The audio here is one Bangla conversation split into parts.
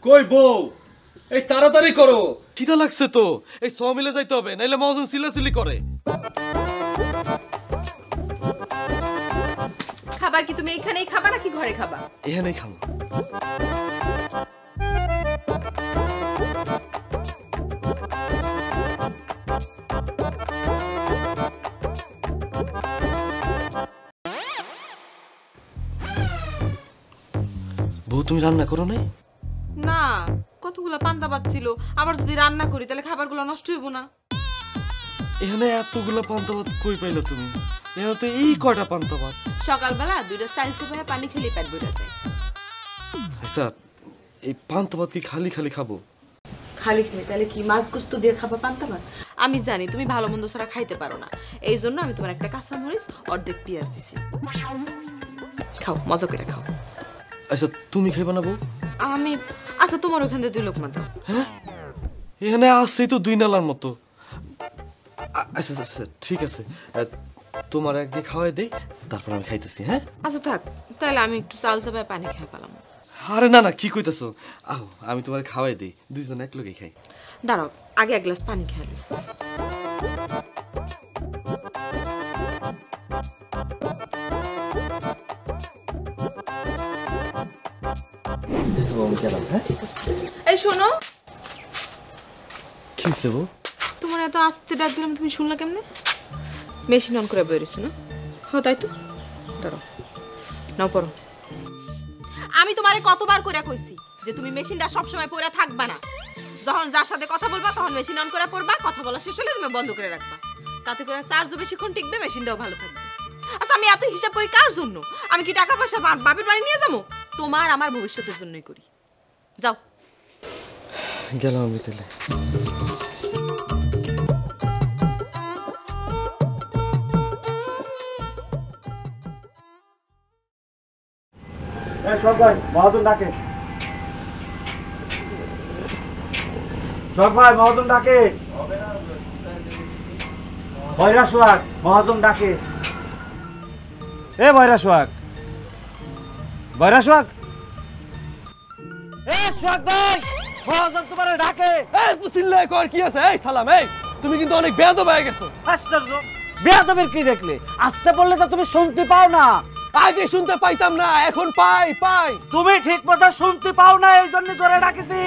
কই বউ, এই তাড়াতাড়ি করো, খিদা লাগছে তো। এই সব মিলে যাইতে হবে, নাইলে মহাজন সিলাসিলি করে। খাবার কি তুমি এখানেই খাবা নাকি ঘরে খাবা? এখানেই খাবো। বউ তুমি রান্না করো নাই? না, কতগুলো পান্তা ভাত ছিল, আবার যদি রান্না করি তাহলে খাবারগুলো নষ্ট হইব না। এখানে এতগুলো পান্তা ভাত কই পাইলো তুমি? এখানে তো এই কয়টা পান্তা ভাত। সকালবেলা দুইটা চাল চেপে পানি খেলে পেট ভরে যায়। আচ্ছা, এই পান্তা ভাত কি খালি খালি খাবো? খালি খেলে তাহলে কি মাছ গোস্ত দিয়ে খাবা পান্তা ভাত? আমি জানি তুমি ভালো মন্দ ছাড়া খাইতে পারো না, এই জন্য আমি তোমার একটা কাঁচামরিচ অর্ধেক পেঁয়াজ দিছি। খাও, মজা করে খাও। আচ্ছা, তুমি খাইবা না বউ? আমি আচ্ছা, তোমার ওখান থেকে 2 লোকমা দাও। হ্যাঁ, এখানে আসছেই তো 2 নালার মতো। আচ্ছা আচ্ছা, ঠিক আছে, তোমার আগে খাওয়াই দেই, তারপর আমি খাইতেছি। হ্যাঁ আচ্ছা থাক, তাহলে আমি একটু চাল চেপে পানি খাই পেলাম। আরে না না, কি কইতাছো? আহ, আমি তোমার খাওয়াই দেই, দুইজন এক লগে খাই। দাঁড়াও, আগে 1 গ্লাস পানি খাই। এই শোনো, কি হইছে বউ? তোমার এত আস্তে ডাক দিলাম, তুমি শুনলা কেমনে? মেশিন অন করে বেরিয়েছো না? হ্যাঁ তাই তো, দাঁড়াও, নাও পড়ো। আমি তোমারে কতবার করে কইছি যে তুমি মেশিনটা সবসময় পড়ে থাকবা না, যখন যার সাথে কথা বলবা তখন মেশিন অন করে পড়বা, কথা বলা শেষ হলে তুমি বন্ধ করে রাখবা, তাতে করে চার্জও বেশিক্ষণ টিকবে, মেশিনটাও ভালো থাকবে। আচ্ছা, আমি এত হিসাব করি কার জন্য? আমি কি টাকা পয়সা বাপের বাড়ি নিয়ে যাবো? তোমার আমার ভবিষ্যতের জন্যই করি। যাও, গেলাম আমি তাহলে। শখ ভাই, মহাজন ডাকে। শখ ভাই, মহাজন ডাকে। ভয়রা সোহাগ, মহাজন ডাকে। এ ভয়রা সোহাগ, ভয়রা সোহাগ, এ সোহাগ ভাই, মহাজন তোমার ডাকে। এই তো চিল্লায় কর, কি আছে? এই সালাম, এই তুমি কিন্তু অনেক বেয়াদব হয়ে গেছো। আশ্চর্য, বেয়াদবের কি দেখলে? আসতে বললে তো তুমি শুনতে পাও না। আগে শুনতে পাইতাম না, এখন পাই পাই। তুমি ঠিক মতো শুনতে পাও না, এই জন্য জোরে ডাকেছি।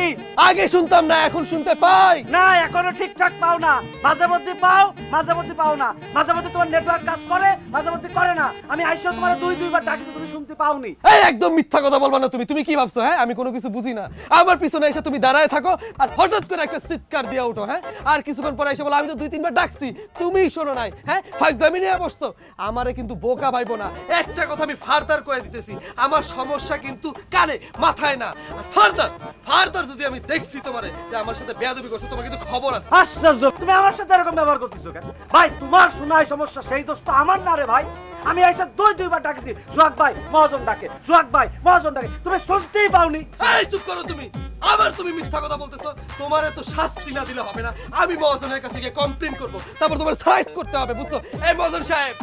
আগে শুনতাম না, এখন শুনতে পাই না, এখনো ঠিকঠাক পাও না, মাঝে মধ্যে পাও, মাঝে মধ্যে পাও না, মাঝে মধ্যে তোমার নেটওয়ার্ক কাজ করে, মাঝে মধ্যে করে না। আমি আইসো তোমার 2-2বার ডাকিছি, তুমি শুনতে পাওনি। এই একদম মিথ্যা কথা বলবা না তুমি। তুমি কি ভাবছো? হ্যাঁ, আমি কোনো কিছু বুঝি না? আমার পিছনে এসে তুমি দাঁড়ায় থাকো আর হঠাৎ করে একটা চিৎকার দিয়ে উঠো। হ্যাঁ, আর কিছুক্ষণ পরে এসে বলো আমি তো 2-3বার ডাকছি, তুমিই শোনো নাই। হ্যাঁ, ফাইজলামি নিয়ে বসছো। আমারে কিন্তু বোকা ভাইবো না। একটা কথা আমি ফার্দার করে দিতেছি, আমার সমস্যা কিন্তু কানে মাথায় না। ফার্দার যদি আমি দেখছি তোমারে যে আমার সাথে বেয়াদবি করছো, তোমার কিন্তু খবর আছে। আশ্চর্য, তুমি আমার সাথে এরকম ব্যবহার করতেছো কেন? ভাই, তোমার শোনায় সমস্যা, সেই দোষ তো আমার না রে ভাই। আমি আইসা 2-2বার ডাকেছি, সোহাগ ভাই মহাজন ডাকে, সোহাগ ভাই মহাজন ডাকে, তুমি শুনতেই পাওনি। এই চুপ করো তুমি, আবার তুমি মিথ্যা কথা বলতেছো। তোমারে তো শাস্তি না দিলে হবে না, আমি মহাজনের কাছে গিয়ে কমপ্লেইন করব, তারপর তোমার সাইজ করতে হবে, বুঝছো? এই মহাজন সাহেব,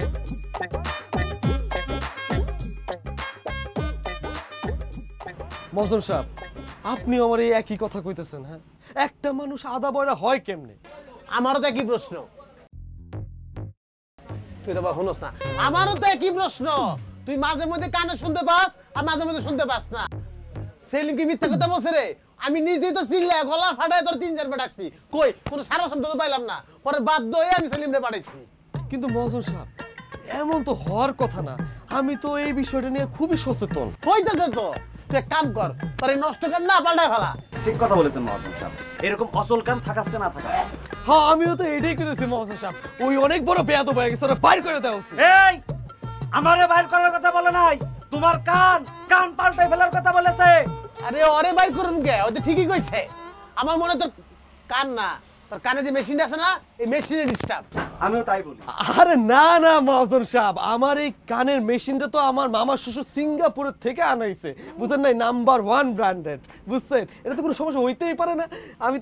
মহাজন সাহেব, আপনি আমার এই একই কথা কইতেছেন? হ্যাঁ, একটা মানুষ আদা বয়রা হয় কেমনে? আমারও তো একই প্রশ্ন। তুই তো শুনোস না, আমারও তো একই প্রশ্ন। তুই মাঝে মধ্যে কানে শুনতে পাস আর মাঝে মধ্যে শুনতে পাস না। সেলিম কি মিথ্যা কথা বলছে রে? আমি নিজেই তো চিল্লায় গলা ফাটায় তোর 3-4বার ডাকছি, কই কোনো সারা শব্দ তো পাইলাম না। পরে বাধ্য হয়ে আমি সেলিমরে পাঠাইছি। কিন্তু মহাজন সাহেব, এমন তো হওয়ার কথা না। আমি তো এই বিষয়টা নিয়ে খুবই সচেতন। হইতেছে তো, তুই এক কাম কর, তোর এই নষ্ট কান না পাল্টায় ফেলা। ঠিক কথা বলেছেন মহাজন সাহেব, এরকম অচল কান থাকাচ্ছে না থাকা। হ্যাঁ, আমিও তো এটাই কইতেছি মহাজন সাহেব, ওই অনেক বড় বেয়াদব হয়ে গেছে, ওরা বাইর করে দেওয়া উচিত। এই, আমারে বাইর করার কথা বলে নাই, তোমার কান পাল্টাই ফেলার কথা বলেছে। আরে ওরে বাইর করুন কে, ও তো ঠিকই কইছে। আমার মনে তোর কান না, তোর কানে যে মেশিন আছে না, এই মেশিনের ডিস্টার্ব। আমিও তাই বলি। আরে না না মহাজন সাহেব, আমার এই কানের মেশিনটা তো আমার মামা শ্বশুর সিঙ্গাপুরের থেকে আনাইছে, বুঝলেন নাই? নাম্বার 1 ব্র্যান্ডেড, বুঝছেন? এটা তো কোনো সমস্যা হইতেই পারে না। আমি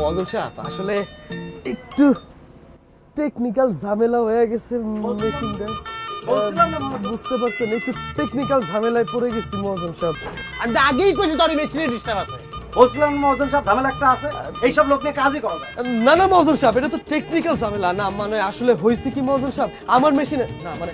মজল সাহেব আসলে একটু টেকনিক্যাল ঝামেলা হয়ে গেছে মেশিনটা। বুঝতে পারছেন একটু টেকনিক্যাল ঝামেলায় পড়ে গেছি মজল সাহেব। আমি তো আগেই কইছি তোর মেশিনের ডিস্টার্ব আছে। বলছিলাম মহাজন সাহেব ঝামেলা একটা আছে, এইসব লোক নিয়ে কাজই করা যায় না না মজল সাহেব, এটা তো টেকনিক্যাল ঝামেলা না। মানে আসলে হয়েছে কি মজল সাহেব, আমার মেশিনে না মানে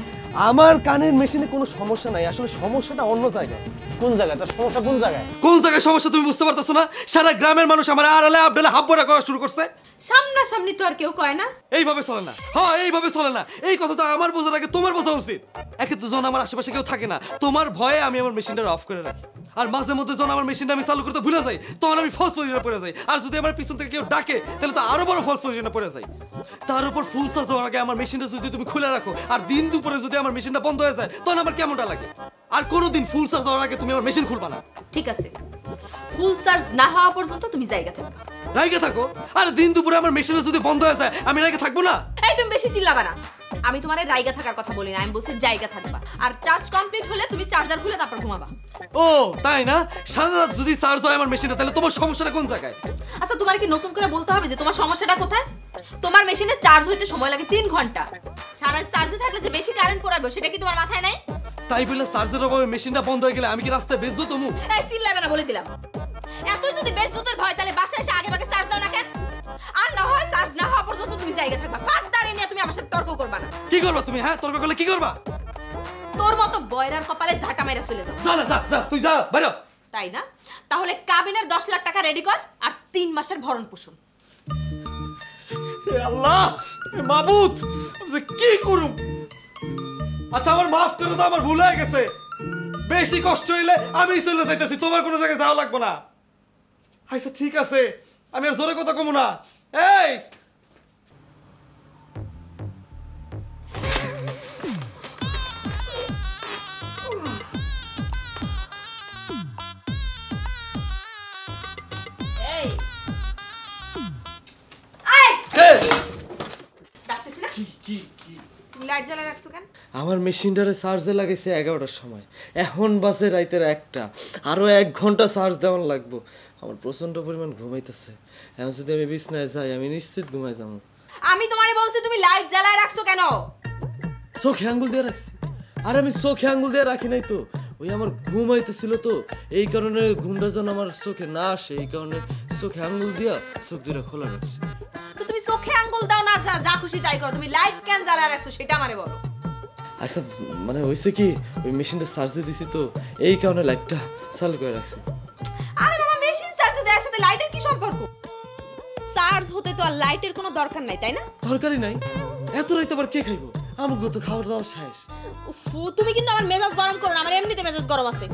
আমার কানের মেশিনে কোনো সমস্যা নাই, আসলে সমস্যাটা অন্য জায়গায়। কোন জায়গায় তোর সমস্যা? কোন জায়গায় কোন জায়গায় সমস্যা তুমি বুঝতে পারতেছো না? সারা গ্রামের মানুষ আমার আড়ালে আবডালে হাব্বড়া করা শুরু করছে। সামনাসামনি তো আর কেউ কয় না। এইভাবে চলে না, হ্যাঁ এইভাবে চলে না। এই কথাটা আমার বোঝার আগে তোমার বোঝা উচিত। একে তো যখন আমার আশেপাশে কেউ থাকে না, তোমার ভয়ে আমি আমার মেশিনটা অফ করে রাখি। আর মাঝে মধ্যে যখন আমার মেশিনটা আমি চালু করতে ভুলে যাই, তখন আমি ফলস পজিশনে পড়ে যাই। আর যদি আমার পিছন থেকে কেউ ডাকে, তাহলে তো আরো বড় ফলস পজিশনে পড়ে যাই। তার উপর ফুল চার্জ হওয়ার আগে আমার মেশিনটা যদি তুমি খুলে রাখো, আর দিন দুপুরে যদি আমার মেশিনটা বন্ধ হয়ে যায়, তখন আমার কেমনটা লাগে? আর কোনোদিন ফুল চার্জ হওয়ার আগে তুমি আমার মেশিন খুলবা না। ঠিক আছে, ফুল চার্জ না হওয়া পর্যন্ত তুমি জায়গা থাকবা। রাইগে থাকো। আর দিন দুপুরে আমার মেশিনটা যদি বন্ধ হয়ে যায়, আমি রাইগে থাকবো না? এই তুমি বেশি চিল্লাবা না। আমি তোমার রাইগা থাকার কথা বলি না, আমি বলছি জায়গা থাকবা। আর চার্জ কমপ্লিট হলে তুমি চার্জার খুলে তারপর ঘুমাবা। ও তাই না? সারা রাত যদি চার্জ হয় আমার মেশিনটা, তাহলে তোমার সমস্যাটা কোন জায়গায়? আচ্ছা তোমার কি নতুন করে বলতে হবে যে তোমার সমস্যাটা কোথায়? তোমার মেশিনে চার্জ হইতে সময় লাগে 3 ঘন্টা। সারা চার্জে থাকলে যে বেশি কারেন্ট পোড়াবে সেটা কি তোমার মাথায় নাই? তাই বলে চার্জের অভাবে মেশিনটা বন্ধ হয়ে গেলে আমি কি রাস্তায় বেচবো তুমি? এই চিল্লাবে না বলে দিলাম। এত যদি বেজ্জতের ভয়, তাহলে বাসায় এসে আগে ভাগে চার্জ দাও না কেন? আর না হয় চার্জ না হওয়া পর্যন্ত তুমি জায়গা থাকবা। ফারদার নিয়ে তুমি আমার সাথে তর্ক করবা না। কি করবা তুমি? হ্যাঁ তর্ক করলে কি করবা? তোর মতো বয়রার কপালে ঝাঁটা মেরে চলে যাও। যা না, যা যা, তুই যা বাইরে। তাই না? তাহলে কাবিনের 10 লাখ টাকা রেডি কর আর 3 মাসের ভরণ পোষণ। হে আল্লাহ, হে মাবুদ, আমি যে কি করুম? আচ্ছা আমার মাফ করে দাও, আমার ভুল হয়ে গেছে। বেশি কষ্ট হইলে আমি চলে যাইতেছি, তোমার কোনো জায়গায় যাওয়া লাগবে না। আচ্ছা ঠিক আছে, আমি আর জোরে কথা কমু না। এই এই ডাকতেছি না? কি তুমি লাইট জ্বালা রাখছো কেন? আমার মেশিনটারে চার্জে লাগাইছে 11টার সময়, এখন বাজে রাইতের 1টা। আরো 1 ঘন্টা চার্জ দেওয়ার লাগবো। আমার প্রচন্ড পরিমাণ ঘুমাইতেছে। এখন যদি আমি বিছনায় যাই, আমি নিশ্চিত ঘুমাই যাবো। আমি তোমারে বলছি তুমি লাইট জ্বালায় রাখছো কেন? চোখে আঙ্গুল দিয়ে রাখছি। আর আমি চোখে আঙ্গুল দিয়ে রাখি নাই তো, ওই আমার ঘুম হইতেছিল তো, এই কারণে ঘুমটা যেন আমার চোখে না আসে, এই কারণে চোখে আঙ্গুল দিয়া চোখ দুটা খোলা রাখছি। তো তুমি চোখে আঙ্গুল দাও না, যা খুশি তাই করো। তুমি লাইট কেন জ্বালায় রাখছো সেটা আমারে বলো। আচ্ছা মানে হয়েছে কি, ওই মেশিনটা চার্জে দিছি তো, এই কারণে লাইটটা চালু করে রাখছি। আরে বাবা, মেশিন চার্জে দেওয়ার সাথে লাইটের কি সম্পর্ক? চার্জ হতে তো আর লাইটের কোনো দরকার নাই, তাই না? দরকারই নাই। এত রাইতে আবার কে খাইবো? আমাকে তো খাবার দাওয়া শেষ। উফ, তুমি কিন্তু আমার মেজাজ গরম করো না, আমার এমনিতে মেজাজ গরম আছে।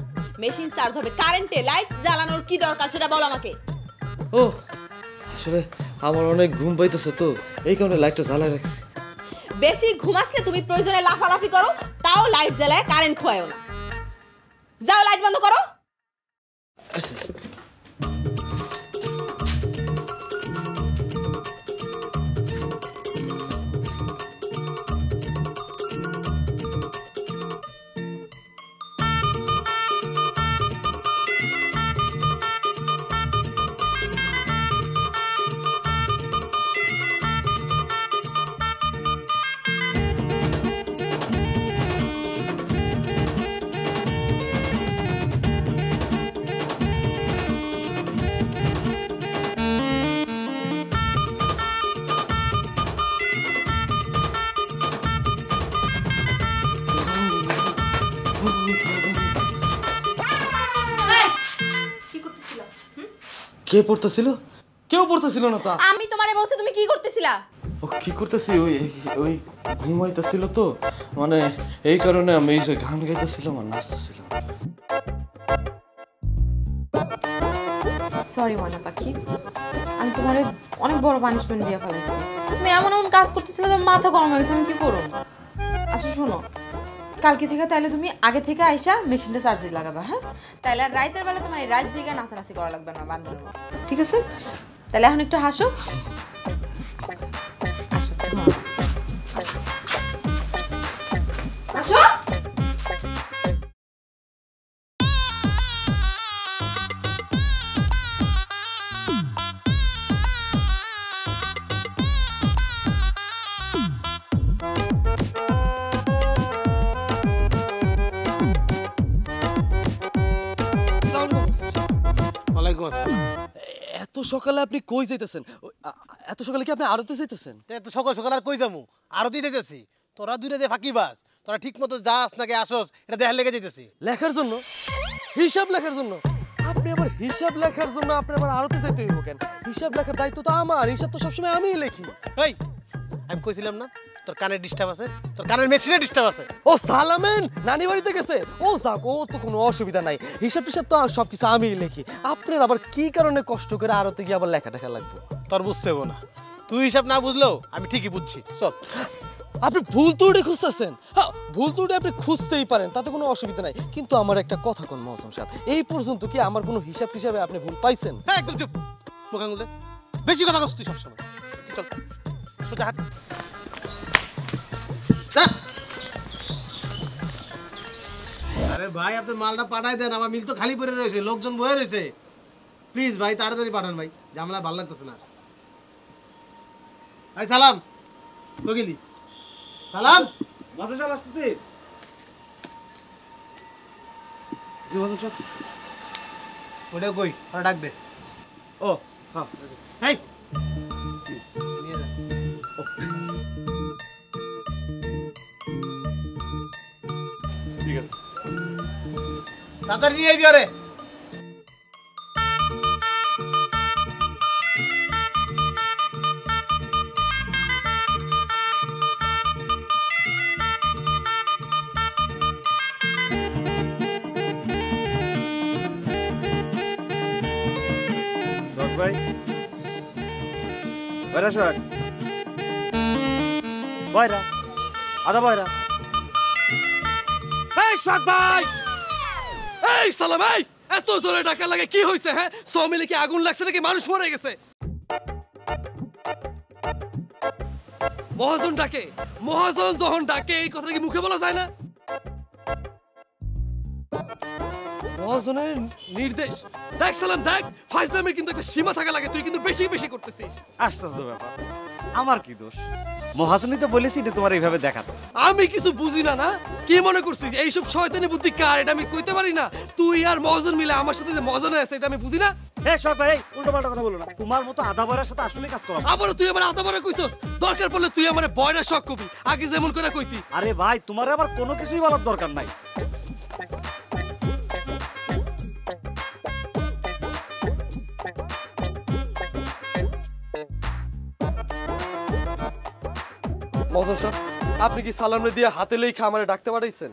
মেশিন চার্জ হবে কারেন্টে, লাইট জ্বালানোর কি দরকার সেটা বলো আমাকে। ও আসলে আমার অনেক ঘুম পাইতেছে তো, এই কারণে লাইটটা জ্বালায় রাখছি। বেশি ঘুম আসলে তুমি প্রয়োজনে লাফালাফি করো, তাও লাইট জ্বালায় কারেন্ট খোয়াও না। যাও লাইট বন্ধ করো। আচ্ছা আচ্ছা। কি করতেছিলা? কে পড়তেছিল? কেউ পড়তেছিল না তা। আমি তোমারে বলছি তুমি কি করতেছিলা? ও কি করতেছি, ওই ওই ঘুমাইতেছিল তো, মানে এই কারণে আমি এই যে গান গাইতেছিলাম আর নাচতেছিলাম। সরি ময়না পাখি, আমি তোমারে অনেক বড় পানিশমেন্ট দিয়ে ফেলেছি। তুমি এমন এমন কাজ করতেছিলে, তোমার মাথা গরম হয়ে গেছে, আমি কি করব? আচ্ছা শোনো, কালকে থেকে তাহলে তুমি আগে থেকে আইসা মেশিনটা চার্জে লাগাবা, হ্যাঁ? তাহলে আর রাতের বেলা তোমার এই রাত জেগে নাচানাচি করা লাগবে না বান্ধবী, ঠিক আছে? তাহলে এখন একটু হাসো। আসো আসো। সকালে আপনি কই যাইতেছেন? এত সকালে কি আপনি আড়তে যাইতেছেন? এত সকাল সকাল আর কই যামু? আরো দিতে যাইতেছি। তোরা দুইটা যে ফাঁকিবাজ, তোরা ঠিক মতো যাস নাকি আসস এটা দেখার লেগে যাইতেছি। লেখার জন্য? হিসাব লেখার জন্য? আপনি আবার হিসাব লেখার জন্য আপনি আবার আড়তে যাইতে হইব কেন? হিসাব লেখার দায়িত্ব তো আমার, হিসাব তো সবসময় আমিই লেখি। এই আমি কইছিলাম না তোর কানের ডিস্টার্ব আছে, তোর কানের মেশিনে ডিস্টার্ব আছে। ও সালামেন নানি বাড়িতে গেছে, ও যাক, ও তো কোনো অসুবিধা নাই। হিসাব টিসাব তো সবকিছু আমিই লেখি। আপনার আবার কি কারণে কষ্ট করে আড়তে গিয়ে আবার লেখা টেখা লাগবে? তোর বুঝতে হবো না, তুই হিসাব না বুঝলেও আমি ঠিকই বুঝছি। চল। আপনি ভুল ত্রুটি খুঁজতেছেন? হ্যাঁ, ভুল ত্রুটি আপনি খুঁজতেই পারেন, তাতে কোনো অসুবিধা নাই। কিন্তু আমার একটা কথা কোন মহসম সাহেব, এই পর্যন্ত কি আমার কোনো হিসাব টিসাবে আপনি ভুল পাইছেন? হ্যাঁ একদম চুপ, মুখ আঙুল দে। বেশি কথা কস তুই সবসময়। চল সোজা হাট। আরে ভাই আপনি মালটা পাঠাই দেন, আমার মিল তো খালি পড়ে রয়েছে, লোকজন বয়ে রয়েছে। প্লিজ ভাই তাড়াতাড়ি পাঠান ভাই, ঝামেলা ভালো লাগতেছে না। ভাই সালাম, কই গেলি? সালাম। মাসুদ সাহেব আসতেছি। জি মাসুদ সাহেব। ওটা কই? ওটা ডাক দে। ও হ্যাঁ হেই নিয়ে যা। ঠিক আছে। তাড়াতাড়ি নিয়ে আইবি ওরে। ভাই বাইরা শোক বাইরা আদা বাইরা। এই শোক ভাই, এই সালাম, এই এত জোরে ডাকা লাগে কি হইছে? হ্যাঁ, সমিলে কি আগুন লাগছে নাকি মানুষ মরে গেছে? মহাজন ডাকে, মহাজন যখন ডাকে এই কথাটা কি মুখে বলা যায় না? মহাজনের নির্দেশ। দেখ সালাম দেখ, ফাইজলামের কিন্তু একটা সীমা থাকা লাগে, তুই কিন্তু বেশি বেশি করতেছিস। আশ্চর্য ব্যাপার, আমার কি দোষ? মহাজনই তো বলেছি এটা তোমার এইভাবে দেখাতে। আমি কিছু বুঝি না না? কি মনে করছিস এইসব শয়তানি বুদ্ধি কার? এটা আমি কইতে পারি না? তুই আর মহাজন মিলে আমার সাথে যে মজা আছে এটা আমি বুঝি না? এ শোক ভাই উল্টো পাল্টা কথা বলো না। তোমার মতো আধা বয়রার সাথে আসলে কাজ করো। আবার তুই আমার আধা বড় কইছস, দরকার পড়লে তুই আমার বয়রা শখ কবি, আগে যেমন করে কইতি। আরে ভাই তোমার আবার কোনো কিছুই বলার দরকার নাই। মহাজন সাহেব, আপনি কি সালামরে দিয়ে হাতে লেখা আমারে ডাকতে পাঠাইছেন?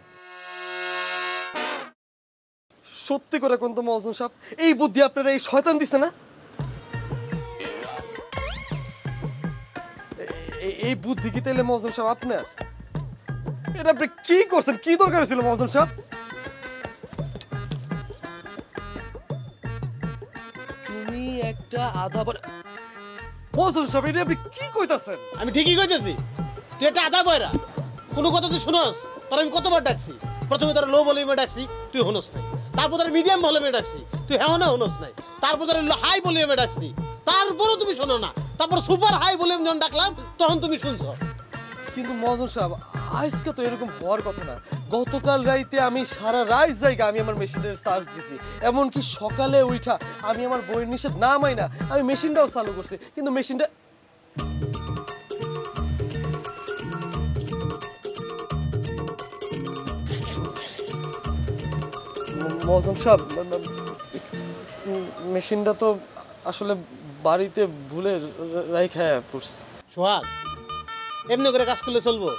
সত্যি করে কোন তো মহাজন সাহেব, এই বুদ্ধি আপনারা এই শয়তান দিছে না? এই বুদ্ধি কি তাইলে মহাজন সাহেব আপনার? এটা আপনি কি করছেন? কি দরকার ছিল মহাজন সাহেব? তুমি একটা আধা বড় মহাজন সাহেব, এটা আপনি কি কইতাছেন? আমি ঠিকই কইতেছি, তুই একটা আধা বয়রা। কোনো কথা তুই শুনস? তোর আমি কতবার ডাকছি। প্রথমে তোর লো ভলিউমে ডাকছি, তুই হনস নাই। তারপর তোর মিডিয়াম ভলিউমে ডাকছি, তুই হ্যাঁ না হনস নাই। তারপর তোর হাই ভলিউমে ডাকছি, তারপরও তুমি শোনো না। তারপর সুপার হাই ভলিউম যখন ডাকলাম তখন তুমি শুনছো। কিন্তু মহাজন সাহেব, আজকে তো এরকম হওয়ার কথা না। গতকাল রাইতে আমি সারা রাত জায়গা আমি আমার মেশিনের চার্জ দিছি, এমনকি সকালে উঠা আমি আমার বইয়ের নিষেধ না মাইনা আমি মেশিনটাও চালু করছি, কিন্তু মেশিনটা মহাজন সাহেব, মেশিনটা তো আসলে বাড়িতে ভুলে রাইখা পড়ছি। সোহাগ, এমনি করে কাজ করলে চলবো?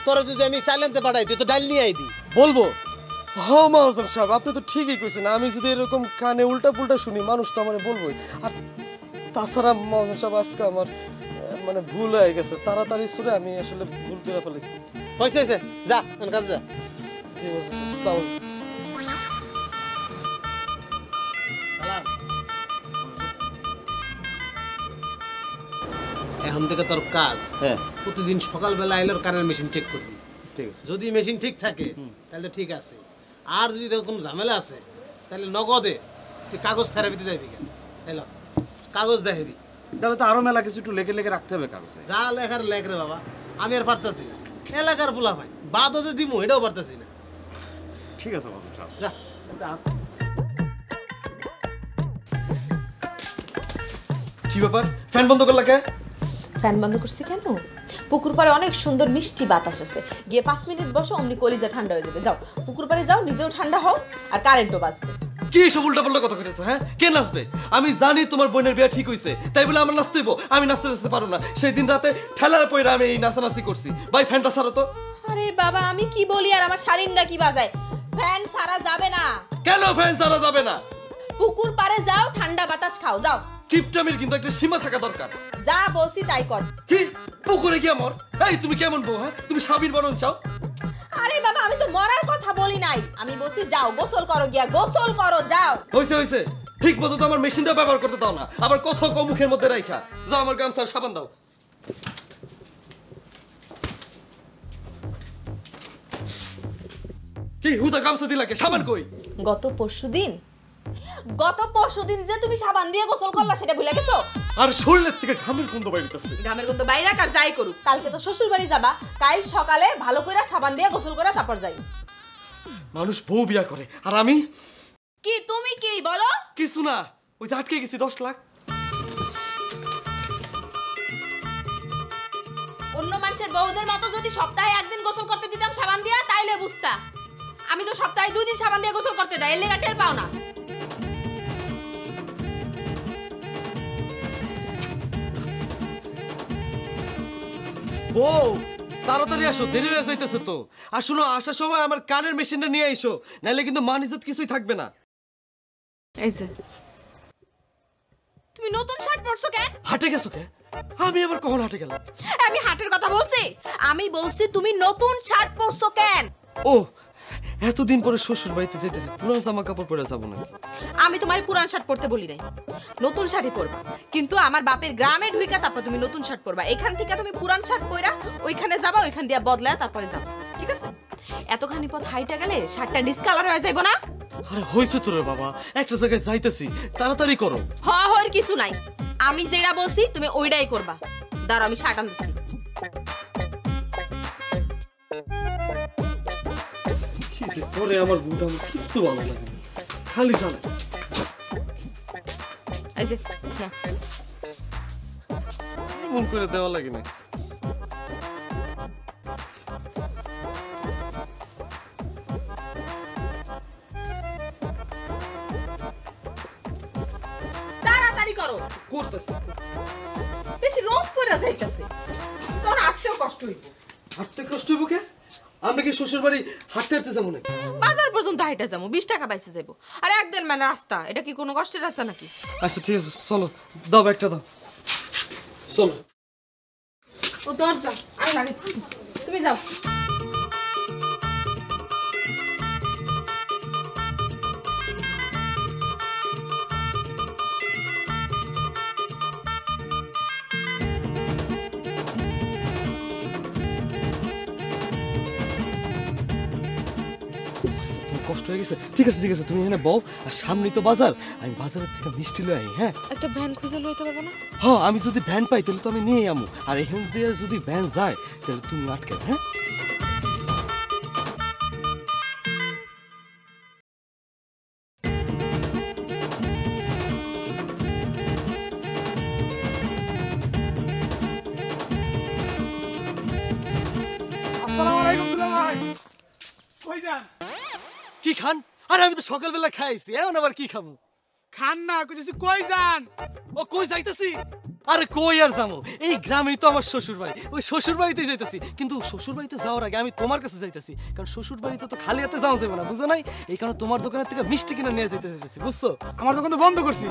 তোরা যদি আমি চাইলেন্টে পাঠাই তুই তো ডাইল নিয়ে আইবি, বলবো। হ্যাঁ মহাজন সাহেব, আপনি তো ঠিকই কইছেন। আমি যদি এরকম কানে উল্টা পুল্টা শুনি মানুষ তো আমার বলবোই। আর তাছাড়া মহাজন সাহেব, আজকে আমার মানে ভুল হয়ে গেছে, তাড়াতাড়ি ছুড়ে আমি আসলে ভুল করে ফেলেছি। হয়েছে হয়েছে, যা এখন কাজে যা। জি মহাজন সাহেব, আসসালামু আলাইকুম। এখন থেকে তোর কাজ হ্যাঁ প্রতিদিন সকালবেলা আইলোর কারেন্ট মেশিন চেক করবি। ঠিক আছে। যদি মেশিন ঠিক থাকে তাহলে ঠিক আছে, আর যদি এরকম ঝামেলা আছে তাহলে নগদে তুই কাগজ থেরাপিতে যাবি। কেন এলো কাগজ দেখাবি, তাহলে তো আরো মেলা কিছু একটু লেখে লেখে রাখতে হবে কাগজে। যা লেখার লেখ রে বাবা, আমি আর পারতাছি না। এলাকার পোলা ভাই বাদও যে দিমু এটাও পারতাছি না। ঠিক আছে মাসুদ সাহেব। যা কি ব্যাপার ফ্যান বন্ধ করলা কে? ফ্যান বন্ধ করছি কেন? পুকুর পাড়ে অনেক সুন্দর মিষ্টি বাতাস আছে, গিয়ে 5 মিনিট বসো, অমনি কলিজা ঠান্ডা হয়ে যাবে। যাও পুকুর পাড়ে যাও, নিজেও ঠান্ডা হও আর কারেন্টও বাঁচবে। কি সব উল্টাপাল্টা কথা কইতেছো? হ্যাঁ, কে নাচবে? আমি জানি তোমার বোনের বিয়ে ঠিক হইছে, তাই বলে আমার নাচতে হইব? আমি নাচতে পারো না। সেই দিন রাতে ঠেলার পয়রা আমি এই নাচানাচি করছি। ভাই ফ্যানটা ছাড়ো তো। আরে বাবা আমি কি বলি আর আমার শারিন্দা কি বাজায়? ফ্যান ছাড়া যাবে না। কেন ফ্যান ছাড়া যাবে না? পুকুর পাড়ে যাও, ঠান্ডা বাতাস খাও, যাও। কিপটামির কিন্তু একটা সীমা থাকা দরকার। যা বলছি তাই কর। কি পুকুরে গিয়া মর? এই তুমি কেমন বউ? হ্যাঁ, তুমি স্বামীর বরণ চাও? আরে বাবা আমি তো মরার কথা বলি নাই, আমি বলছি যাও গোসল করো, গিয়া গোসল করো, যাও। হইছে হইছে, ঠিক মতো তো আমার মেশিনটা ব্যবহার করতে দাও না, আবার কথা কম মুখের মধ্যে রাইখা। যাও আমার গামছার সাবান দাও। কি হুদা গামছা দিলাকে? সাবান কই? গত পরশুদিন যে তুমি সাবান দিয়ে গোসল করলা সেটা ভুলে গেছো? আর শরীরের থেকে ঘামের গন্ধ বাইরেতেছে। ঘামের গন্ধ বাইরে আর যাই করুক, কালকে তো শ্বশুর বাড়ি যাবা, কাল সকালে ভালো করে সাবান দিয়ে গোসল করে তারপর যাই। মানুষ বউ বিয়া করে আর আমি কি? তুমি কি বলো? কিছু না, ওই যে আটকে গেছি 10 লাখ। অন্য মানুষের বউদের মতো যদি সপ্তাহে একদিন গোসল করতে দিতাম সাবান দিয়া, তাইলে বুঝতা। আমি তো সপ্তাহে 2 দিন সাবান দিয়ে গোসল করতে দেই, এর লেগা টের পাও না। বউ তাড়াতাড়ি আসো, দেরি হয়ে যাইতেছে তো। আর শুনো, আসার সময় আমার কানের মেশিনটা নিয়ে আইসো, নাইলে কিন্তু মান ইজ্জত কিছুই থাকবে না। এই যে তুমি নতুন শার্ট পরছো কেন? হাটে গেছো কে? আমি আবার কখন হাটে গেলাম? আমি হাটের কথা বলছি? আমি বলছি তুমি নতুন শার্ট পরছো কেন? ও, এতদিন পরে শ্বশুর বাড়িতে যাইতেছি, পুরান জামা কাপড় পরে যাবো না? আমি তোমার পুরান শার্ট পরতে বলি নাই, নতুন শার্টই পরবা। কিন্তু আমার বাপের গ্রামে ঢুইকা তারপর তুমি নতুন শার্ট পরবা। এখান থেকে তুমি পুরান শার্ট পররা ওইখানে যাবা, ওইখান দিয়া বদলায় তারপরে যাবা, ঠিক আছে? এতখানি পথ হাইটা গেলে শার্টটা ডিসকালার হয়ে যাইবো না? আরে হইছে তো রে বাবা, একটা জায়গায় যাইতেছি, তাড়াতাড়ি করো। হর কিছু নাই, আমি যেটা বলছি তুমি ওইটাই করবা। দাঁড়াও আমি শার্ট আনতেছি। কি যে করে আমার বুট, আমার কিছু ভালো লাগে না, খালি জানে। এই যে না, মন করে দেওয়া লাগে না। তাড়াতাড়ি করো। করতেছি। বেশি রোদ পড়া যাইতাছে, তোর হাঁটতেও কষ্ট হইব। হাঁটতে কষ্ট হইব কে? আমরা কি শ্বশুর বাড়ি হাঁটতে হাঁটতে যাবো নাকি? বাজার পর্যন্ত হাইটা যাবো, 20 টাকা পাইছে যাবো। আর একদিন মানে রাস্তা, এটা কি কোনো কষ্টের রাস্তা নাকি? আচ্ছা ঠিক আছে, চলো দাও ব্যাগটা দাও, চলো। ও দরজা আমি লাগাইছি, তুমি যাও। কষ্ট হয়ে গেছে, ঠিক আছে ঠিক আছে, তুমি এখানে বও। আর সামনেই তো বাজার, আমি বাজারের থেকে মিষ্টি লই আই। হ্যাঁ, একটা ভ্যান খুঁজে লইতে পারবো না? হ্যাঁ, আমি যদি ভ্যান পাই তাহলে তো আমি নিয়ে আমু। আর এখান দিয়ে যদি ভ্যান যায় তাহলে তুমি আটকে। হ্যাঁ, আসসালামু আলাইকুম দুলা ভাই। কই যান? কি খান? আরে আমি তো সকালবেলা খাইছি, এখন আবার কি খাবো? খান না, কইতেছি কই যান? ও কই যাইতেছি? আরে কই আর যাবো, এই গ্রামেই তো আমার শ্বশুর বাড়ি, ওই শ্বশুর বাড়িতেই যাইতেছি। কিন্তু শ্বশুর বাড়িতে যাওয়ার আগে আমি তোমার কাছে যাইতেছি, কারণ শ্বশুর বাড়িতে তো খালি হাতে যাওয়া যাবে না, বুঝো নাই? এই কারণে তোমার দোকানের থেকে মিষ্টি কিনে নিয়ে যাইতেছি, বুঝছো? আমার দোকান তো বন্ধ করছি।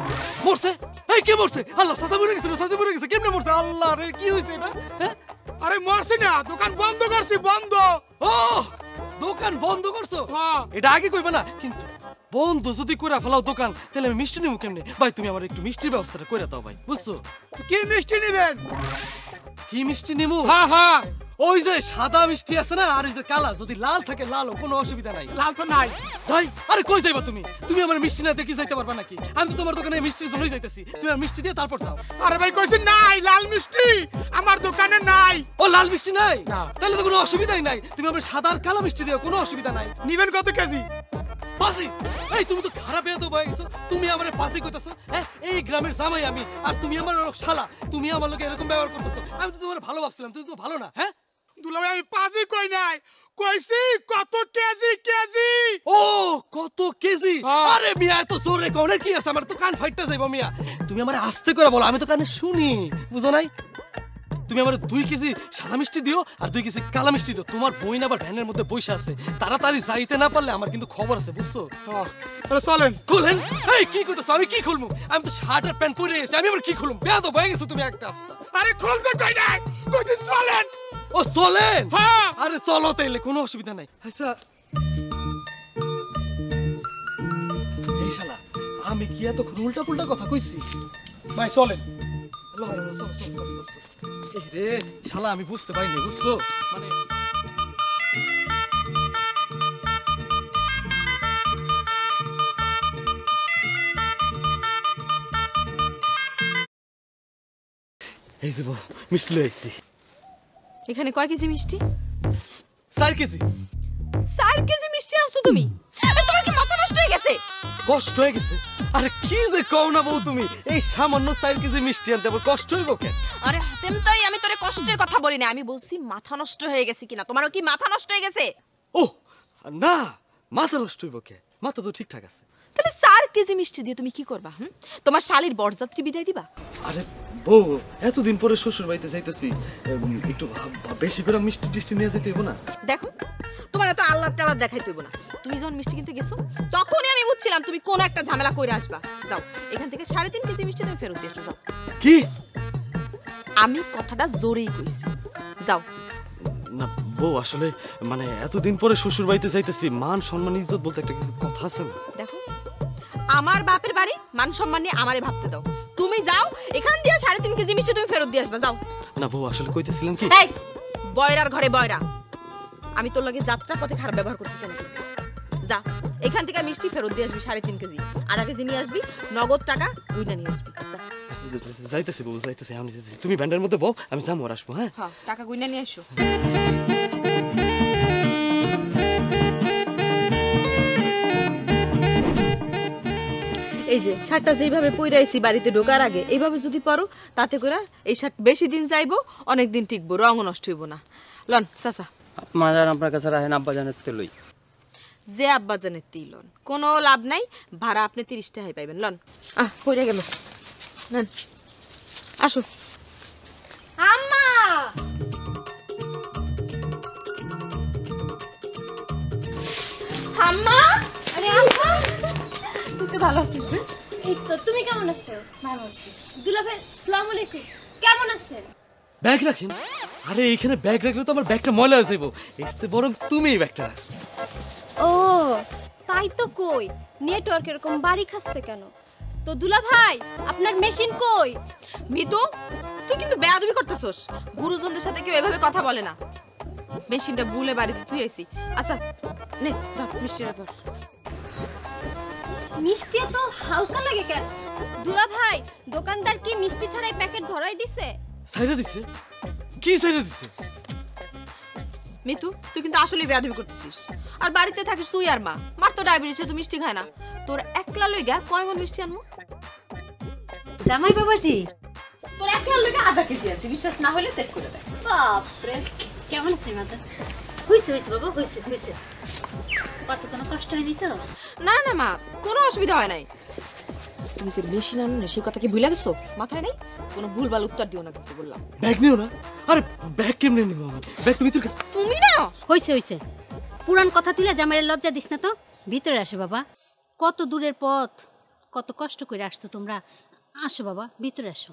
মরছে? এই কে মরছে? আল্লাহ, চাচা মরে গেছে, চাচা মরে গেছে, কেমনে মরছে? আল্লাহ রে, কি হয়েছে এটা? হ্যাঁ, আরে মরছি না, দোকান বন্ধ করছি, বন্ধ। ও দোকান বন্ধ করছো? হ্যাঁ। এটা আগে কইবে না? কিন্তু বন্ধ যদি করে ফেলাও দোকান, তাহলে আমি মিষ্টি নিবো কেমনে? ভাই তুমি আমার একটু মিষ্টির ব্যবস্থাটা করে দাও ভাই, বুঝছো? তো কি মিষ্টি নেবেন? কি মিষ্টি নিবো? হ্যাঁ হ্যাঁ, ওই যে সাদা মিষ্টি আছে না, আর ওই যে কালা, যদি লাল থাকে লালও, কোনো অসুবিধা নাই। লাল তো নাই। যাই। আরে কই যাইবা তুমি? তুমি আমার মিষ্টি না দেখি যাইতে পারবা নাকি? আমি তো তোমার দোকানে মিষ্টির জন্যই যাইতেছি, তুমি আমার মিষ্টি দিয়ে তারপর যাও। আরে ভাই কইছি নাই, লাল মিষ্টি আমার দোকানে নাই। ও লাল মিষ্টি নাই? না। তাহলে তো কোনো অসুবিধাই নাই, তুমি আমার সাদা আর কালো মিষ্টি দিও, কোনো অসুবিধা নাই। নিবেন কত কেজি? পাসি? এই তুমি তো খারাপ হয়ে তো বয়ে গেছো, তুমি আমারে পাসি কইতাছো? হ্যাঁ, এই গ্রামের জামাই আমি, আর তুমি আমার শালা। তুমি আমার লোকে এরকম ব্যবহার করতেছো। আমি তো তোমার ভালো ভাবছিলাম, তুমি তো ভালো না। হ্যাঁ দুলাভাই আমি পাজি কই নাই, কইছি কত কেজি কেজি। ও কত কেজি? আরে মিয়া এত জোরে কোনে কি আছে? আমার তো কান ফাইটটা যাইবো মিয়া। তুমি আমারে আস্তে করে বলো, আমি তো কানে শুনি, বুঝো নাই? তুমি আমার 2 কেজি সাদা মিষ্টি দিও আর 2 কেজি কালা মিষ্টি দিও। তোমার বইন আবার ভ্যানের মধ্যে বসে আছে, তাড়াতাড়ি যাইতে না পারলে আমার কিন্তু খবর আছে, বুঝছো? তাহলে চলেন। খুলেন। এই কি কইতাছো? আমি কি খুলমু? আমি তো শার্ট আর প্যান্ট পরে এসেছি, আমি আবার কি খুলমু? বেয়াদব হয়ে গেছো তুমি একটা আস্তা। আরে খুলতে কই নাই, কইতে চলেন। ও চলেন? হ্যাঁ। আরে চলো তাইলে, কোনো অসুবিধা নাই। আচ্ছা এই শালা, আমি কি এতক্ষণ উল্টা পুল্টা কথা কইছি? ভাই চলেন। রে শালা, আমি বুঝতে পারিনি, বুঝছো? মানে এই যে বউ, মিষ্টি লয়ে আইছি। এখানে কয় কেজি মিষ্টি? 4 কেজি। 4 কেজি মিষ্টি আনছো তুমি? তোমার কি মাথা নষ্ট হয়ে গেছে? কষ্ট হয়ে গেছে? আরে কি যে কও না বউ তুমি, এই সামান্য 4 কেজি মিষ্টি আনতে আবার কষ্ট হইব কেন? আরে হাতেম তাই, আমি তোরে কষ্টের কথা বলি না, আমি বলছি মাথা নষ্ট হয়ে গেছে কিনা। তোমারও কি মাথা নষ্ট হয়ে গেছে? ও না, মাথা নষ্ট হইব কে? মাথা তো ঠিকঠাক আছে। তাহলে 4 কেজি মিষ্টি দিয়ে তুমি কি করবা? তোমার শালীর বরযাত্রী বিদায় দিবা? আরে বউ, এতদিন পরে শ্বশুর বাড়িতে যাইতেছি, একটু বেশি করে মিষ্টি টিষ্টি নিয়ে যেতে হইব না? দেখো, তোমার এত আল্লাহ টাল্লাহ দেখাইতে হইব না। তুমি যখন মিষ্টি কিনতে গেছো তখনই আমি বুঝছিলাম তুমি কোন একটা ঝামেলা কইরা আসবা। যাও, এখান থেকে 3.5 কেজি মিষ্টি তুমি ফেরত দিয়ে এসো, যাও। কি? আমি কথাটা জোরেই কইছি, যাও। না বউ, আসলে মানে এতদিন পরে শ্বশুর বাড়িতে যাইতেছি, মান সম্মান ইজ্জত বলতে একটা কিছু কথা আছে না? দেখো, আমার বাপের বাড়ি, মান সম্মান নিয়ে আমারে ভাবতে দাও। তুমি যাও, এখান দিয়ে 3.5 কেজি মিষ্টি তুমি ফেরত দিয়ে আসবা, যাও। না বউ, আসলে কইতেছিলাম কি, এই বয়রার ঘরে বয়রা, আমি তোর লগে যাত্রা পথে খারাপ ব্যবহার করতেছি না। যা, এখান থেকে মিষ্টি ফেরত দিয়ে আসবি 3.5 কেজি, আধা কেজি নিয়ে আসবি, নগদ টাকা ওইটা নিয়ে আসবি। যাইতেছি বউ, যাইতেছি, আমি যাইতেছি। তুমি ব্যান্ডের মধ্যে বউ, আমি যাবো আর আসবো। হ্যাঁ হ্যাঁ, টাকা গুইনা নিয়ে এসো। এই যে শার্টটা যেইভাবে পইরাইছি বাড়িতে ঢোকার আগে, এইভাবে যদি পরো, তাতে করে এই শার্ট বেশি দিন যাইবো, অনেক দিন টিকবো, রঙও নষ্ট হইব না। লন চাচা, মাজার আপনার কাছে রাখেন, আব্বা জানের তেলই। যে আব্বাজানের তেল লন, কোনো লাভ নাই, ভাড়া আপনি 30 টাকাই পাইবেন। লন, পইরা গেল, নেন, আসো। আম্মা, আম্মা, আরে আম্মা, তুই তো ভালো আছিস রে? এই তো, তুমি কেমন আছো? ভালো আছি। দুলাভাই, আসসালামু আলাইকুম, কেমন আছেন? ব্যাগ রাখেন। আরে এইখানে ব্যাগ রাখলে তো আমার ব্যাগটা ময়লা হয়ে যাইব, এর চেয়ে বরং তুমি এই ব্যাগটা রাখো। ও তাই তো, কই নেটওয়ার্ক এরকম বাড়ি খাচ্ছে কেন? তো দুলাভাই, আপনার মেশিন কই? মিতু, তুই কিন্তু বেয়াদবি করতেছস। গুরুজনদের সাথে কেউ এভাবে কথা বলে না। মেশিনটা ভুলে বাড়িতে তুই আইছি। আচ্ছা নে, ধর মিষ্টিটা ধর। মিষ্টি এত হালকা লাগে কেন? দুলাভাই, দোকানদার কি মিষ্টি ছাড়াই প্যাকেট ধরাই দিছে? সাইরা দিছে? কি সাইরা দিছে? মিতু, তুই কিন্তু আসলেই বেয়াদবি করতেছিস। আর বাড়িতে থাকিস তুই আর মা, মার তো ডায়াবেটিস, তুই মিষ্টি খায় না। তোর একলা লইগা কয় মন মিষ্টি আনবো? জামাই বাবাজি, তোর একলা লইগা আধা কেজি আছে, বিশ্বাস না হলে চেক করে দেখ। বাপরে, কেমন আছে মাতা? হইছে হইছে বাবা, হইছে হইছে। কত কোনো কষ্ট হয়নি তো? না না মা, কোনো অসুবিধা হয় নাই। তুমি যে মেশিন আনো না, সেই কথা কি ভুলে গেছো? মাথায় নেই? কোনো ভুলভাল উত্তর দিও না কিন্তু বললাম। ব্যাগ নিও না। আরে ব্যাগ কেমনে নিব আমি? ব্যাগ তুমি তোর কাছে। তুমি না। হইছে হইছে, পুরান কথা তুইলা জামাইয়ের লজ্জা দিস না তো। ভিতরে আসো বাবা, কত দূরের পথ, কত কষ্ট করে আসছো তোমরা। আসো বাবা, ভিতরে আসো।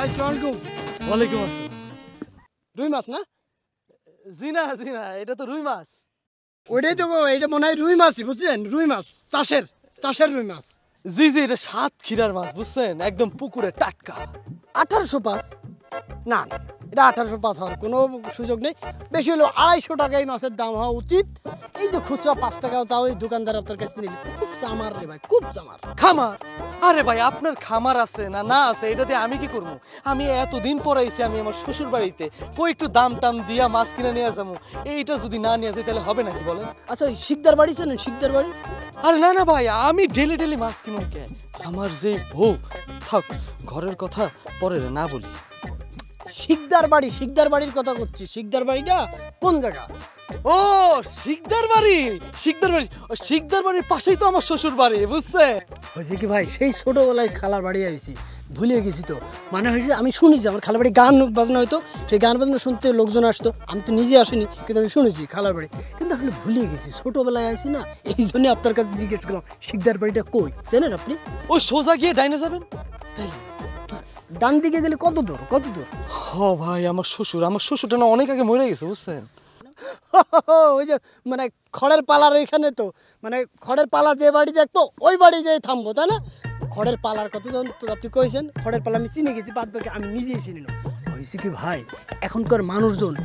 ভাই আসসালামু আলাইকুম। ওয়ালাইকুম আসসালাম। রুই মাছ না? জি না, এটা তো রুই মাছ। ওইটাই তো, এটা মনে হয় রুই মাছই, বুঝলেন? রুই মাছ, চাষের রুই মাছ। জি জি, এটা সাতক্ষীরার মাছ, বুঝছেন? একদম পুকুরে টাটকা। 1805 না না, এটা 1805 হওয়ার কোনো সুযোগ নেই। বেশি হলেও 250 টাকা এই মাছের দাম হওয়া উচিত। এই যে খুচরা 5 টাকাও তাও এই দোকানদার আপনার কাছে নিলে খুব চামার রে ভাই, খুব চামার। খামার? আরে ভাই আপনার খামার আছে না না আছে এটা দিয়ে আমি কি করবো? আমি এতদিন পরে আইছি আমি আমার শ্বশুর বাড়িতে, কই একটু দাম টাম দিয়া মাছ কিনে নিয়ে যাবো, এইটা যদি না নিয়ে যাই তাহলে হবে নাকি বলেন? আচ্ছা ওই শিকদার বাড়ি চেনেন? শিকদার বাড়ি? আরে না না ভাই, আমি ডেলি ডেলি মাছ কিনুন কে? আমার যে বউ, থাক ঘরের কথা পরে না বলি। শিকদার বাড়ি, শিকদার বাড়ির কথা করছি। শিকদার বাড়িটা কোন জায়গা? ও শিকদার বাড়ি, শিকদার বাড়ি, শিকদার বাড়ির পাশেই তো আমার শ্বশুর বাড়ি, বুঝছে? হয়েছে কি ভাই, সেই ছোটবেলায় খালার বাড়ি আইছি, ভুলে গেছি তো। মানে হয়েছে আমি শুনেছি আমার খালার বাড়ি গান বাজনা হইতো, সেই গান বাজনা শুনতে লোকজন আসতো। আমি তো নিজে আসিনি, কিন্তু আমি শুনেছি খালার বাড়ি, কিন্তু আসলে ভুলে গেছি, ছোটবেলায় আইছি না, এই জন্য আপনার কাছে জিজ্ঞেস করলাম শিকদার বাড়িটা কই, চেনেন আপনি? ওই সোজা গিয়ে ডাইনে যাবেন, ডান দিকে গেলে কত দূর, কত দূর? ও ভাই আমার শ্বশুরটা না অনেক আগে মরে গেছে, বুঝছেন? ওই যে মানে খড়ের পালার এখানে তো, মানে খড়ের পালা যে বাড়ি দেখতো ওই বাড়ি যেয়ে থামবো, তাই না? খড়ের পালার কথা যখন আপনি কইছেন, খড়ের পালা আমি চিনে গেছি, বাদ বাকি আমি নিজেই চিনি না। হয়েছে কি ভাই, এখনকার মানুষজন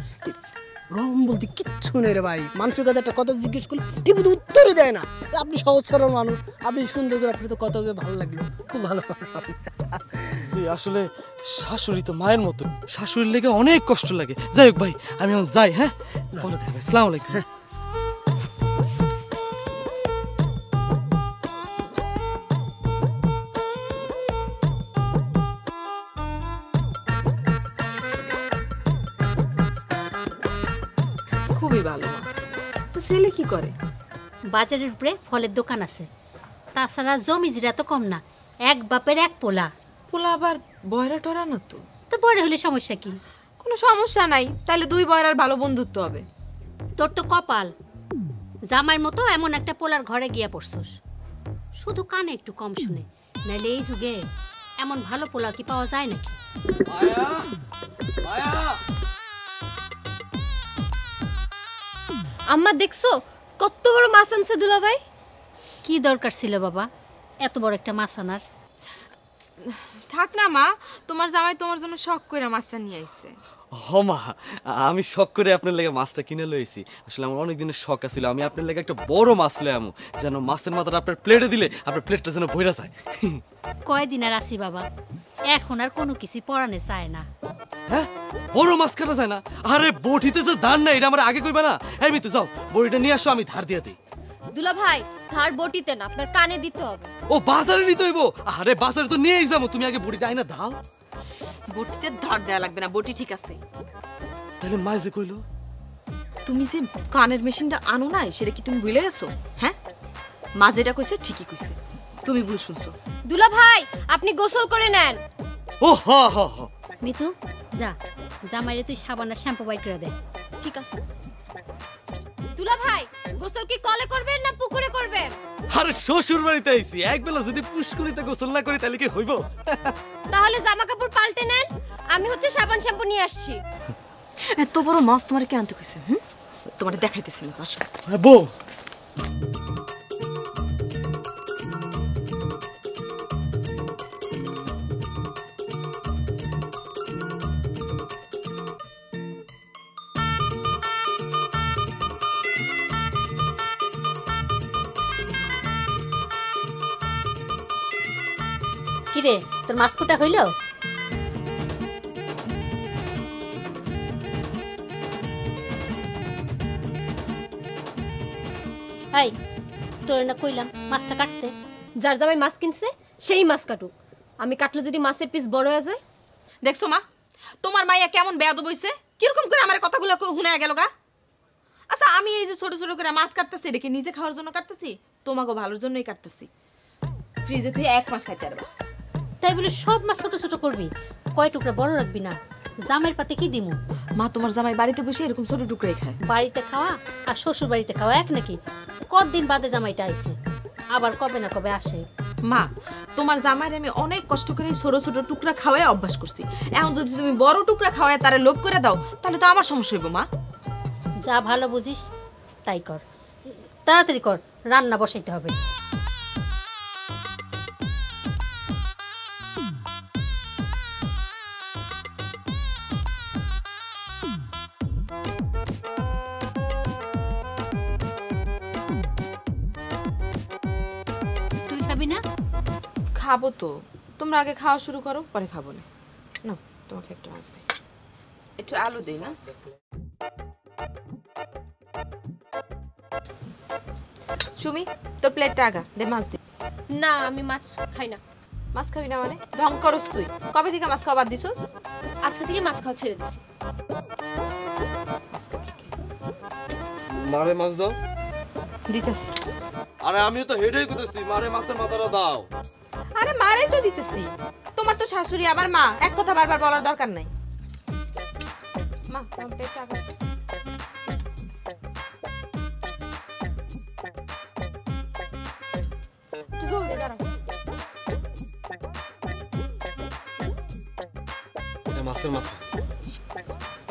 রম বলতে কিচ্ছু নেই রে ভাই। মানুষের কাছে একটা কথা জিজ্ঞেস করলে ঠিক মতো উত্তরই দেয় না। আপনি সহজ সরল মানুষ, আপনি সুন্দর করে, আপনি তো কত ভালো লাগলো, খুব ভালো। আসলে শাশুড়ি তো মায়ের মতো, শাশুড়ির লেগে অনেক কষ্ট লাগে। যাই হোক ভাই আমি এখন যাই, হ্যাঁ পরে দেখা হবে। আসসালামু আলাইকুম। খুবই ভালো মা। তো ছেলে কি করে? বাজারের উপরে ফলের দোকান আছে। তাছাড়া জমিজিরা তো কম না, এক বাপের এক পোলা। পোলা আবার বয়রা টরা না তো? তো বড় হলে সমস্যা কি? কোনো সমস্যা নাই, তাহলে দুই বয়রার ভালো বন্ধুত্ব হবে। তোর তো কপাল, জামাইয়ের মতো এমন একটা পোলার ঘরে গিয়া পড়ছস। শুধু কানে একটু কম শুনে, নাইলে এই যুগে এমন ভালো পোলা কি পাওয়া যায় নাকি? আম্মা দেখছো কত বড় মাছ আনছে দুলা ভাই? কি দরকার ছিল বাবা এত বড় একটা মাছ আনার? থাক না মা, তোমার জামাই তোমার জন্য শখ করে মাছটা নিয়ে আইছে। হ মা, আমি শখ করে আপনার লেগে মাছটা কিনে লইছি। আসলে আমার অনেক দিনের শখ আছিল আমি আপনার লেগে একটা বড় মাছ লই আমু, যেন মাছের মাথাটা আপনার প্লেটে দিলে আপনার প্লেটটা যেন ভইরা যায়। কয়দিন আর আসি বাবা, এখন আর কোনো কিছু পরানে চায় না। হ্যাঁ বড় মাছ কাটা যায় না? আরে বটিতে যে ধার না, এটা আমার আগে কইবা না? আমি তো যাও বড়িটা নিয়ে আসো, আমি ধার দিয়ে দিই। দুলা ভাই ধার বটিতে না, আপনার কানে দিতে হবে। ও বাজারে নিতে হইব? আরে বাজারে তো নিয়েই যাবো, তুমি আগে বড়িটা আইনা দাও। বটিতে ধার দেয়া লাগবে না, বটি ঠিক আছে। তাহলে মা যে কইলো তুমি যে কানের মেশিনটা আনো নাই, সেটা কি তুমি ভুলে গেছো? হ্যাঁ, মা যেটা কইছে ঠিকই কইছে, তুমি ভুল শুনছো। দুলা ভাই আপনি গোসল করে নেন। ও হ হ হ। মিতু যা, জামাইরে তুই সাবান আর শ্যাম্পু বাই করে দে। ঠিক আছে। দুলা ভাই গোসল কি কলে করবেন না পুকুরে করবেন? আরে শ্বশুর বাড়িতে আইছি, একবেলা যদি পুষ্করিতে গোসল না করি তাহলে কি হইব? তাহলে জামা কাপড় পাল্টে নেন, আমি হচ্ছে সাবান শ্যাম্পু নিয়ে আসছি। এত বড় মাছ তোমার কে আনতে কইছে? তোমার দেখাইতেছি না, আসো। বউ কিরে তোর মাছ কোটা হইল? এই তোর না কইলাম মাছটা কাটতে। যার জামাই মাছ কিনছে সেই মাছ কাটুক, আমি কাটলে যদি মাছের পিস বড় হয়ে যায়। দেখছো মা, তোমার মাইয়া কেমন বেয়াদব হইছে, কিরকম করে আমার কথাগুলো শুনায় গেল গা। আচ্ছা আমি এই যে ছোট ছোট করে মাছ কাটতেছি, এটা কি নিজে খাওয়ার জন্য কাটতেছি? তোমাকে ভালোর জন্যই কাটতেছি। ফ্রিজে তুই 1 মাস খাইতে পারবা। তাই বলে সব মাছ ছোট ছোট করবি, কয় টুকরা বড় রাখবি না? জামের পাতে কি দিমু? মা তোমার জামাই বাড়িতে বসে এরকম ছোট টুকরাই খায়। বাড়িতে খাওয়া আর শ্বশুর বাড়িতে খাওয়া এক নাকি? কতদিন বাদে জামাইটা আইছে, আবার কবে না কবে আসে। মা তোমার জামাইরে আমি অনেক কষ্ট করে ছোট ছোট টুকরা খাওয়াই অভ্যাস করছি, এখন যদি তুমি বড় টুকরা খাওয়ায় তারে লোভ করে দাও তাহলে তো আমার সমস্যা হইব। মা যা ভালো বুঝিস তাই কর, তাড়াতাড়ি কর, রান্না বসাইতে হবে। খাবি না? খাবো তো, তোমরা আগে খাওয়া শুরু করো, পরে খাবো না। না, তোমাকে একটু মাছ দিই, একটু আলু দিই না। সুমি, তোর প্লেটটা আগা দে, মাছ দি। না আমি মাছ খাই না। মাছ খাবি না মানে? ঢং করস তুই। কবে থেকে মাছ খাওয়া বাদ দিছস? আজকে থেকে মাছ খাওয়া ছেড়ে দিছি। মারে মাছ দাও। দিতেছি। আরে আমিও তো হেডেই করতেছি, মারে মাছের মাথাটা দাও। আরে মারাই তো দিতেছি। তোমার তো শাশুড়ি আবার মা, এক কথা বারবার বলার দরকার নাই। মা, তোমার প্লেটটা আগা। একটু জলদি দাঁড়াও। মাছের মাথা।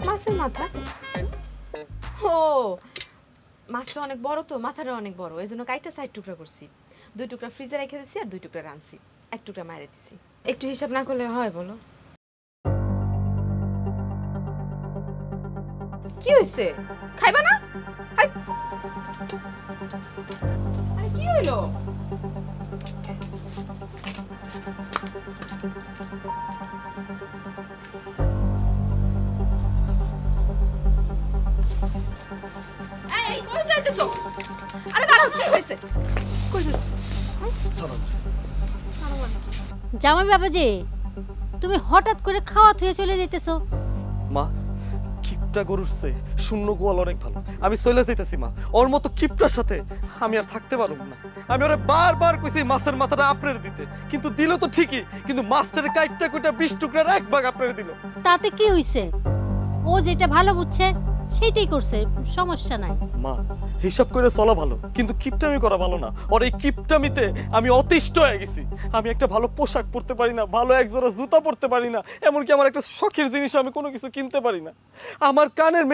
মাছের মাথা? ও, মাছটা অনেক বড় তো, মাথাটা অনেক বড়, এই জন্য কাইটা 6 টুকরা করছি। 2 টুকরা ফ্রিজে রেখে দিছি আর 2 টুকরা রাঁধছি, 1 টুকরা মাইরে দিছি। একটু হিসাব না করলে হয় বলো? কি হইছে? খাইবা না? আরে কি হইলো? এই কই যাইতেছো? আরে দাঁড়াও, কি হইছে? কই যাইতেছো? জামাই বাবাজি, তুমি হঠাৎ করে খাওয়া থুয়ে চলে যাইতেছো। মা, কিপটা গরুরছে শূন্য গোয়াল অনেক ভালো। আমি চলে যাইতেছি মা, ওর মতো কিপটার সাথে আমি আর থাকতে পারব না। আমি ওরে বারবার কইছি মাছের মাথাটা আপনার দিতে, কিন্তু দিল তো ঠিকই, কিন্তু মাছটারে কাইটটা কইটা 20 টুকরার 1 ভাগ আপনার দিল। তাতে কি হইছে? ও যেটা ভালো বুঝছে সেইটাই করছে, সমস্যা নাই। মা, হিসাব করে চলা ভালো, কিন্তু কিপটামি করা ভালো না। ওর এই কিপটামিতে আমি অতিষ্ঠ হয়ে গেছি। আমি একটা ভালো পোশাক পরতে পারি না, ভালো একজোড়া জুতা পরতে পারি না, এমনকি আমার একটা শখের জিনিস আমি কোনো কিছু কিনতে পারি না। আমার কানের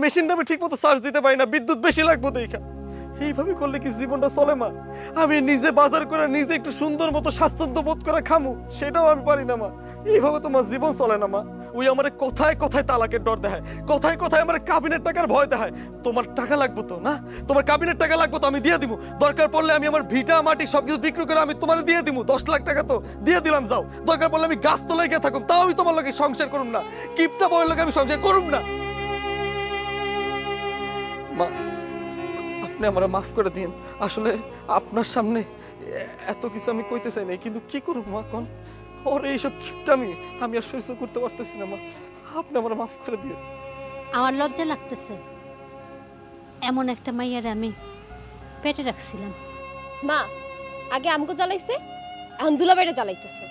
মেশিনটা আমি ঠিকমতো চার্জ দিতে পারি না, বিদ্যুৎ বেশি লাগবে দেখা। এইভাবে করলে কি জীবনটা চলে মা? আমি নিজে বাজার করে নিজে একটু সুন্দর মতো স্বাচ্ছন্দ্য বোধ করে খামু, সেটাও আমি পারি না মা। এইভাবে তোমার জীবন চলে না মা। ওই আমার কথায় কথায় তালাকের ডর দেখায়, কথায় কথায় আমার কাবিনের টাকার ভয় দেখায়। তোমার টাকা লাগবে তো না? তোমার কাবিনের টাকা লাগবে তো আমি দিয়ে দিব। দরকার পড়লে আমি আমার ভিটা মাটি সবকিছু বিক্রি করে আমি তোমার দিয়ে দিব। 10 লাখ টাকা তো দিয়ে দিলাম, যাও। দরকার পড়লে আমি গাছ তলায় গিয়ে থাকুম, তাও আমি তোমার লগে সংসার করুম না। কিপটা বউয়ের লগে আমি সংসার করুম না। মা, আপনি আমারে মাফ করে দিন। আসলে আপনার সামনে এত কিছু আমি কইতে চাই নাই, কিন্তু কি করব মা কোন? ওর এইসব কিপটামি আমি আর সহ্য করতে পারতেছি না মা। আপনি আমারে মাফ করে দিন। আমার লজ্জা লাগতেছে, এমন একটা মাইয়ারে আমি পেটে রাখছিলাম। মা, আগে আমগো জ্বালাইছে, এখন দুলাভাইরে জ্বালাইতেছে।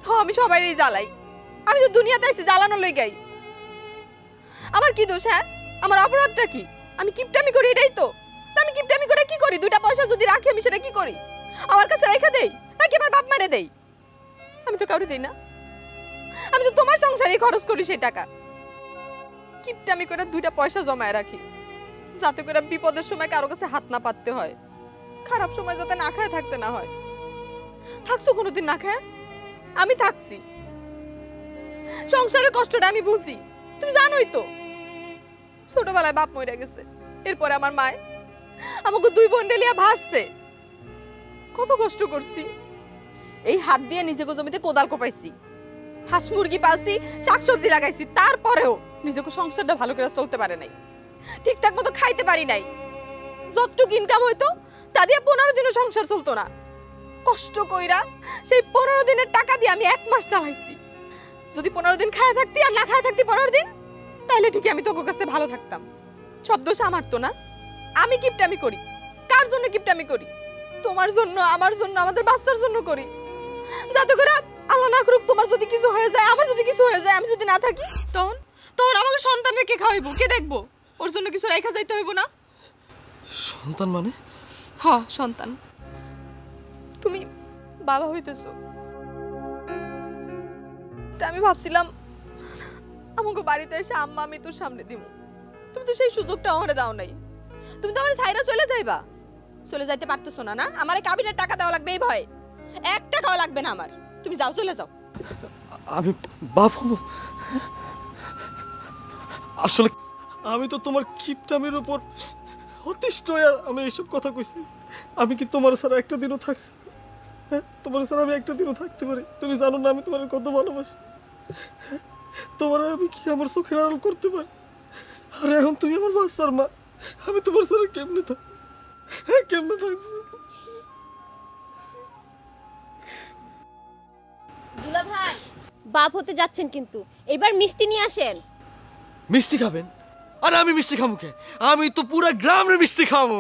হ্যাঁ, আমি সবাইরই জ্বালাই। আমি তো দুনিয়াতে এসে জ্বালানোর লইগাই। আমার কি দোষ? হ্যাঁ, আমার অপরাধটা কি? আমি কিপটামি করি, এটাই তো। আমি কিপটামি করে কি করি? 2টা পয়সা যদি রাখি আমি সেটা কি করি? আমার কাছে রেখে দেই নাকি আমার বাপ মারে দেই? আমি তো কাউরে দেই না, আমি তো তোমার সংসারে খরচ করি সেই টাকা। কিপটামি করে 2টা পয়সা জমায় রাখি, যাতে করে বিপদের সময় কারো কাছে হাত না পাততে হয়, খারাপ সময় যাতে না খায় থাকতে না হয়। থাকছো কোনোদিন না খায়? আমি থাকছি। সংসারের কষ্টটা আমি বুঝি, তুমি জানোই তো। ছোটবেলায় বাপ মরে গেছে, এরপরে আমার মায় আমাকে 2 বোন লিয়া ভাসছে। কত কষ্ট করছি, এই হাত দিয়ে নিজেকে জমিতে কোদাল কোপাইছি, হাঁস মুরগি পালছি, শাকসবজি লাগাইছি, তারপরেও নিজেকে সংসারটা ভালো করে চলতে পারে নাই, ঠিকঠাক মতো খাইতে পারি নাই। যতটুকু ইনকাম হইতো তা দিয়ে 15 দিনও সংসার চলতো না। কষ্ট কইরা সেই 15 দিনের টাকা দিয়ে আমি 1 মাস চালাইছি। যদি 15 দিন খায়া থাকতি আর না খায়া থাকতি 15 দিন, তাহলে ঠিকই আমি তোর কাছে ভালো থাকতাম। সব দোষ আমার তো না? আমি কিপটামি করি। কার জন্য কিপটামি করি? তোমার জন্য, আমার জন্য, আমাদের বাচ্চার জন্য করি, যাতে করে আল্লাহ না করুক তোমার যদি কিছু হয়ে যায়, আমার যদি কিছু হয়ে যায়, আমি যদি না থাকি, তখন আমাকে সন্তানকে কে খাওয়াইবো, কে দেখবো? ওর জন্য কিছু রাইখা যাইতে হইব না? সন্তান মানে? হ্যাঁ, সন্তান। তুমি বাবা হইতেছো, আমি ভাবছিলাম আমাকে বাড়িতে এসে আম্মা আমি তোর সামনে দিব। তুমি তো সেই সুযোগটা আমারে দাও নাই। তুমি তো আমার ছাইরা চলে যাইবা, চলে যাইতে পারতেছো না? না, আমার কাবিনের টাকা দেওয়া লাগবে এই ভয়ে। 1 টাকাও লাগবে না আমার, তুমি যাও, চলে যাও। আমি বাবু, আসলে আমি তো তোমার কিপটামির উপর অতিষ্ঠ হয়ে আমি এইসব কথা কইছি। আমি কি তোমার ছাড়া একটা দিনও থাকছি? হ্যাঁ তোমার স্যার আমি একটা দিনও থাকতে পারি? তুমি জানো না আমি তোমার কত ভালোবাসি। তোমার আমি কি আমার চোখের আড়াল করতে পারি? আর এখন তুমি আমার বাচ্চার মা, আমি তোমার স্যার কেমনে থাকবো? হ্যাঁ কেমনে থাকবো? দুলা ভাই বাপ হতে যাচ্ছেন কিন্তু এবার মিষ্টি নিয়ে আসেন। মিষ্টি খাবেন? আরে আমি মিষ্টি খাবো কে? আমি তো পুরো গ্রামের মিষ্টি খাবো।